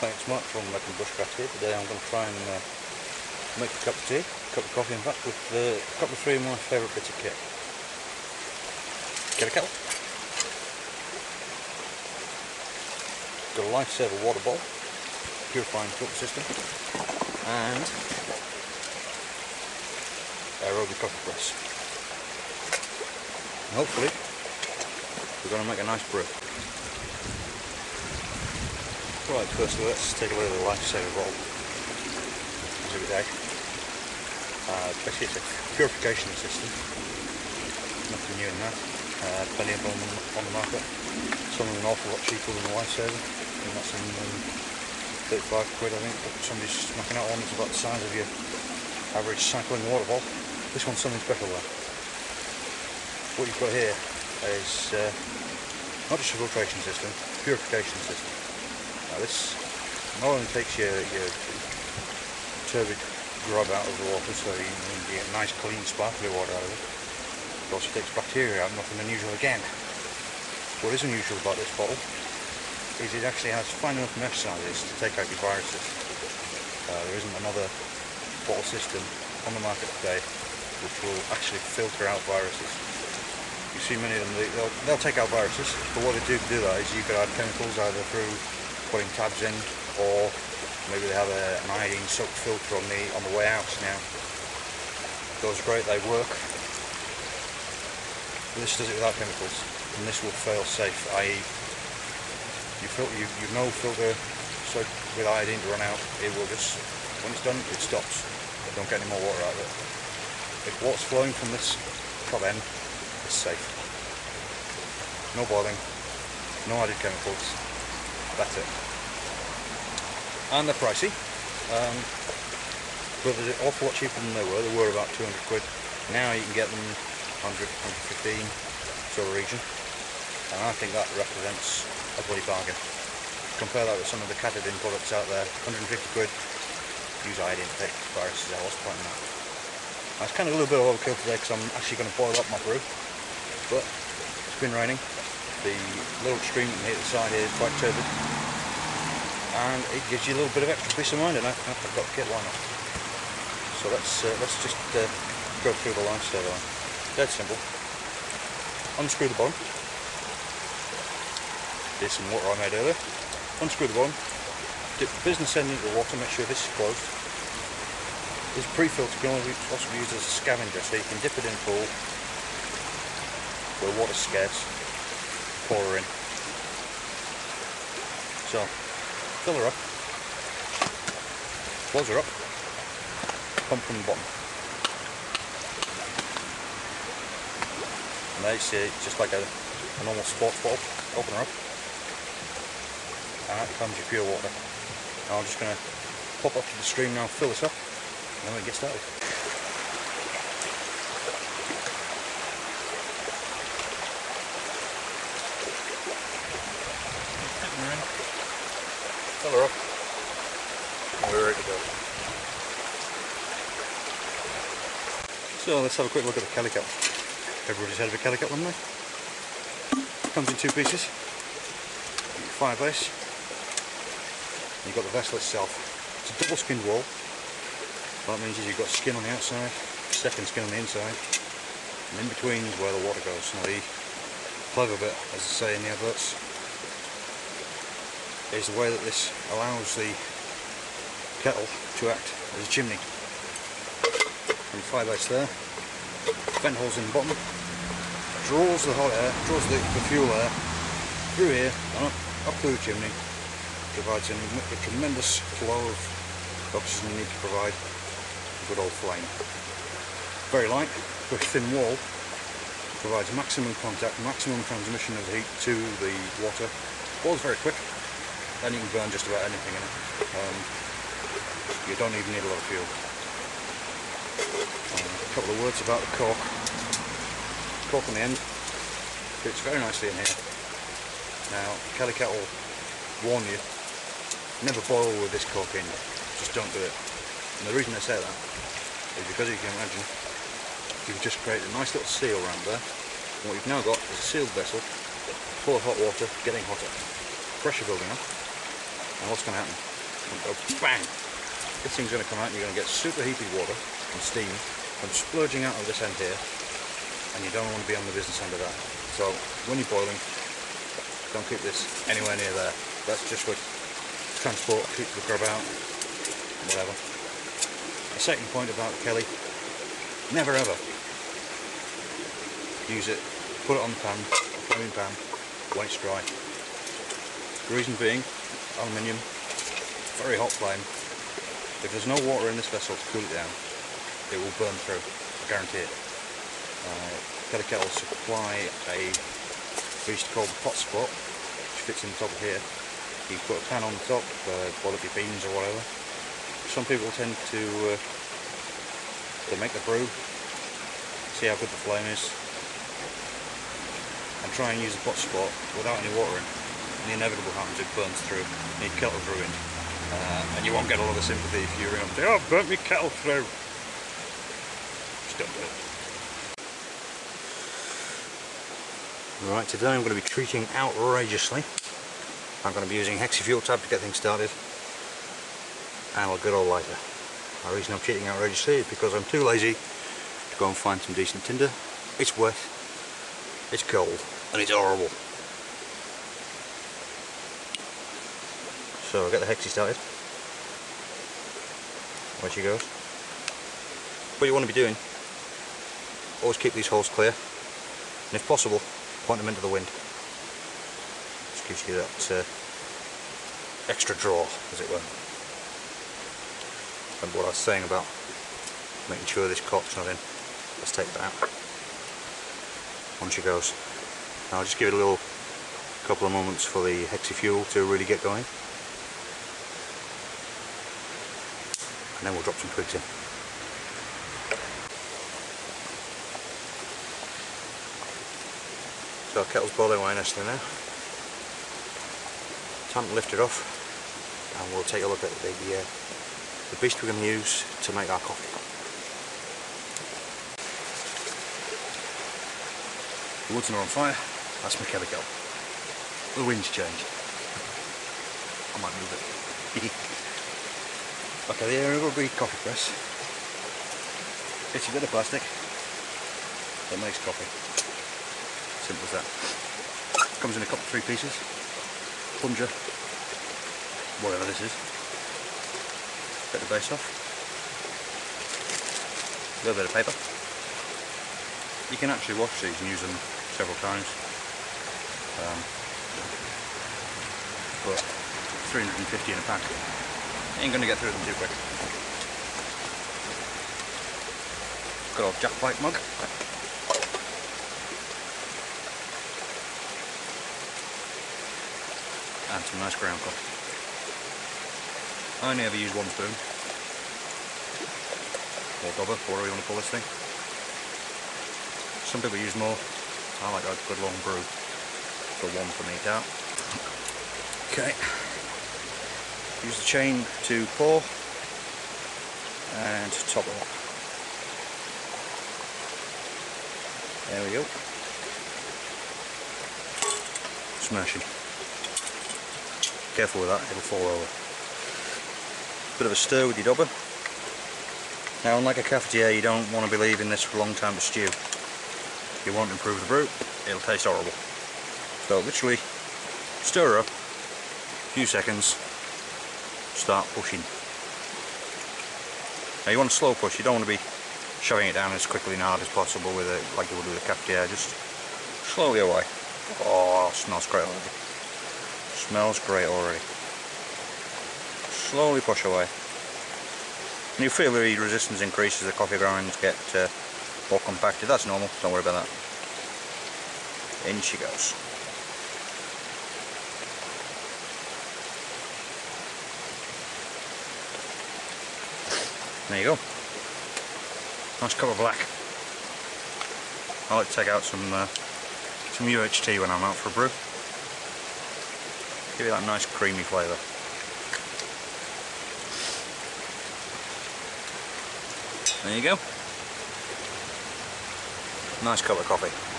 Thanks Mark from Lakeland Bushcraft here. Today I'm going to try and make a cup of tea, cup of coffee in fact, with a couple of three of my favourite bits of kit. Kelly Kettle. Got a Lifesaver water bowl, purifying filter system, and Aerobie coffee press. And hopefully we're going to make a nice brew. Right, firstly let's take a look at the Lifesaver bottle. Exhibit A. Basically it's a purification system. Nothing new in that. Plenty of them on the market. Some of them an awful lot cheaper than the Lifesaver. And that's in 35 quid I think. But somebody's knocking out one that's about the size of your average cycling water bottle. This one's something special though. What you've got here is not just a filtration system, purification system. Now this not only takes your turbid grub out of the water, so you get nice clean sparkly water out of it, it also takes bacteria out, nothing unusual again. What is unusual about this bottle is it actually has fine enough mesh sizes to take out your viruses. There isn't another bottle system on the market today which will actually filter out viruses. You see many of them, they'll take out viruses, but what they do that is you could add chemicals either through putting tabs in, or maybe they have an iodine soaked filter on the way out. Now those are great, they work, but this does it without chemicals, and this will fail safe, i.e. you've no filter soaked with iodine to run out. It will just, when it's done, it stops. Don't get any more water out of it. If water's flowing from this top end, it's safe. No boiling, no added chemicals. That's it. And they're pricey, but they're an awful lot cheaper than they were. They were about 200 quid. Now you can get them 100, 115 sort of region, and I think that represents a bloody bargain. Compare that with some of the catadin products out there, 150 quid, use iodine to take viruses out. What's the point in that? Now, it's kind of a little bit of overkill today because I'm actually going to boil up my brew, but it's been raining. The Lurch stream you can hear at the side here is quite turbid, and it gives you a little bit of extra peace of mind, and I've got the kit, why not? So let's just go through the Lifesaver. Dead simple. Unscrew the bottom. Here's some water I made earlier. Unscrew the bottom. Dip the business end into the water, make sure this is closed. This pre-filter can only also be used as a scavenger, so you can dip it in a pool where water's scarce. Pour her in. So, fill her up, close her up, pump from the bottom. And there you see, just like a normal sports bottle, open her up, and out comes your pure water. Now I'm just going to pop up to the stream now, fill this up, and then we get started. Fill her up, and we're ready to go. So let's have a quick look at the Kelly Kettle. Everybody's heard of a Kelly Kettle, haven't they? Comes in two pieces. Fire base. You've got the vessel itself. It's a double skinned wall. What that means is you've got skin on the outside, second skin on the inside, and in between is where the water goes. Now the clever bit, as I say in the adverts, is the way that this allows the kettle to act as a chimney. From the fire base there, vent holes in the bottom, draws the hot air, draws the fuel air through here and up through the chimney, provides a tremendous flow of oxygen you need to provide a good old flame. Very light, very thin wall, provides maximum contact, maximum transmission of heat to the water. Boils very quick. Then you can burn just about anything in it. You don't even need a lot of fuel. A couple of words about the cork. Cork on the end fits very nicely in here. Now, Kelly Kettle warn you, never boil with this cork in. Just don't do it. And the reason I say that is because you can imagine you've just created a nice little seal around there. And what you've now got is a sealed vessel full of hot water, getting hotter. Pressure building up. And what's going to happen? and go bang. This thing's going to come out and you're going to get superheated water and steam from splurging out of this end here, and you don't want to be on the business end of that. So when you're boiling, don't keep this anywhere near there. That's just for transport, keep the grub out, whatever. The second point about Kelly, never ever use it, put it on the pan, flaming pan, when it's dry. The reason being, aluminium, very hot flame. If there's no water in this vessel to cool it down, it will burn through, I guarantee it. Kelly Kettle supply a beast called pot spot, which fits in the top of here. You put a pan on the top, boil up your beans or whatever. Some people tend to make the brew, see how good the flame is, and try and use the pot spot without any water in. And the inevitable happens, it burns through, and your kettle's ruined. And you won't get a lot of sympathy if you ring up and say, "Oh, I've burnt my kettle through." Just don't do it. Right, today I'm going to be treating outrageously. I'm going to be using hexafuel tab to get things started, and a good old lighter. The reason I'm cheating outrageously is because I'm too lazy to go and find some decent tinder. It's wet, it's cold, and it's horrible. So I'll get the hexie started. Away she goes. What you want to be doing, always keep these holes clear, and if possible, point them into the wind. Just gives you that extra draw, as it were. Remember what I was saying about making sure this cork's not in. Let's take that out. On she goes. Now I'll just give it a little couple of moments for the hexafuel to really get going. And then we'll drop some twigs in. So our kettle's boiling away nicely now. Time to lift it off, and we'll take a look at the beast we're going to use to make our coffee. The woods are on fire. That's my Kelly Kettle. The wind's changed. I might move it. Okay, the Aerobie coffee press. It's a bit of plastic that makes coffee. Simple as that. Comes in a couple of 3 pieces. Plunger, whatever this is. Get the base off. A little bit of paper. You can actually wash these and use them several times. But 350 in a pack. Ain't going to get through them too quick. Good old Jack White mug. And some nice ground coffee. I only ever use 1 spoon. Or dobber, whatever you want to call this thing. Some people use more. I like a good long brew. For 1 for me out. Okay. Use the chain to pour and top it up. There we go. Smashing. Careful with that, it'll fall over. Bit of a stir with your dobber. Now, unlike a cafetiere, you don't want to be leaving this for a long time to stew. You won't improve the brew, it'll taste horrible. So literally stir up, a few seconds, start pushing. Now you want a slow push, you don't want to be shoving it down as quickly and hard as possible with it, like you would with a cafetiere, just slowly away. Oh, it smells great already. Smells great already. Slowly push away. And you feel the resistance increase as the coffee grinds get more compacted. That's normal, don't worry about that. In she goes. There you go. Nice cup of black. I like to take out some UHT when I'm out for a brew. Give you that nice creamy flavour. There you go. Nice cup of coffee.